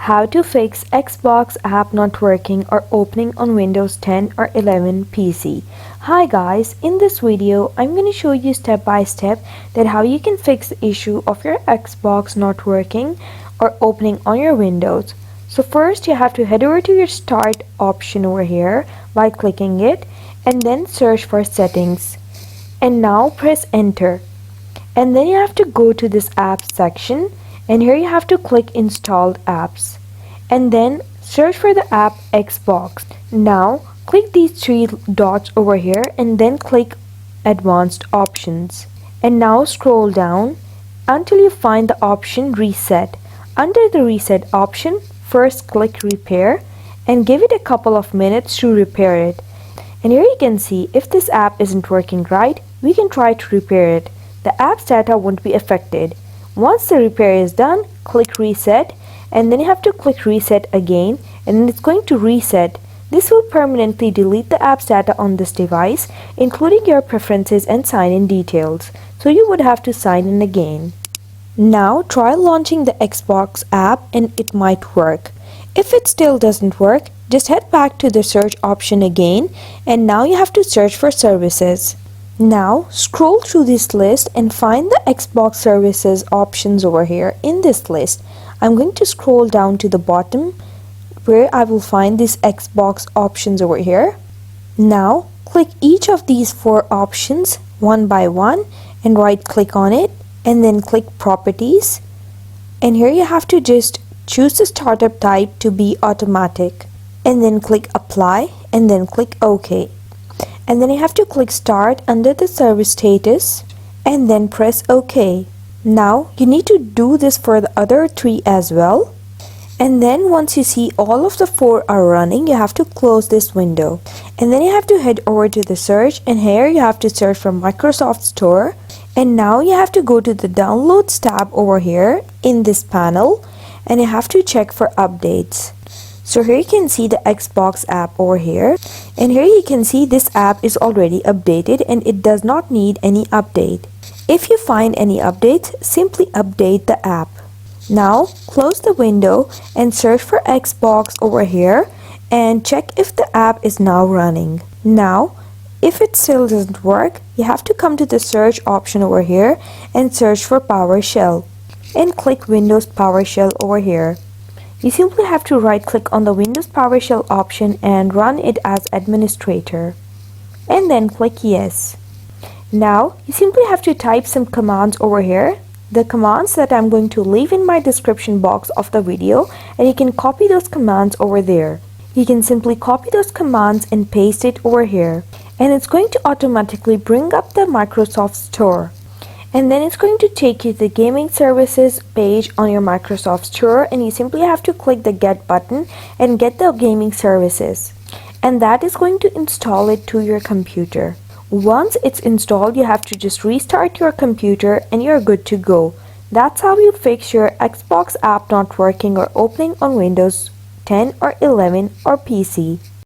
How to fix Xbox app not working or opening on Windows 10 or 11 PC. Hi guys, in this video I'm going to show you step by step that how you can fix the issue of your Xbox not working or opening on your Windows. So first you have to head over to your start option over here by clicking it and then search for settings. And now press enter. And then you have to go to this apps section and here you have to click installed apps and then search for the app Xbox. Now click these three dots over here and then click advanced options and now scroll down until you find the option reset. Under the reset option, first click repair and give it a couple of minutes to repair it. And here you can see if this app isn't working right, we can try to repair it. The app's data won't be affected. Once the repair is done, click reset and then you have to click reset again and then it's going to reset. This will permanently delete the app's data on this device, including your preferences and sign-in details. So you would have to sign in again. Now try launching the Xbox app and it might work. If it still doesn't work, just head back to the search option again and now you have to search for services. Now scroll through this list and find the Xbox services options over here in this list. I'm going to scroll down to the bottom where I will find these Xbox options over here. Now click each of these four options one by one and right click on it and then click properties. And here you have to just choose the startup type to be automatic and then click apply and then click OK. And then you have to click start under the service status and then press OK. Now you need to do this for the other three as well. And then once you see all of the four are running, you have to close this window. And then you have to head over to the search and here you have to search for Microsoft Store. And now you have to go to the Downloads tab over here in this panel and you have to check for updates. So here you can see the Xbox app over here and here you can see this app is already updated and it does not need any update. If you find any updates, simply update the app. Now close the window and search for Xbox over here and check if the app is now running. Now if it still doesn't work, you have to come to the search option over here and search for PowerShell and click Windows PowerShell over here. You simply have to right click on the Windows PowerShell option and run it as administrator and then click yes. Now you simply have to type some commands over here, the commands that I'm going to leave in my description box of the video, and you can copy those commands over there. You can simply copy those commands and paste it over here and it's going to automatically bring up the Microsoft Store. And then it's going to take you to the gaming services page on your Microsoft Store and you simply have to click the get button and get the gaming services. And that is going to install it to your computer. Once it's installed, you have to just restart your computer and you're good to go. That's how you fix your Xbox app not working or opening on Windows 10 or 11 or PC.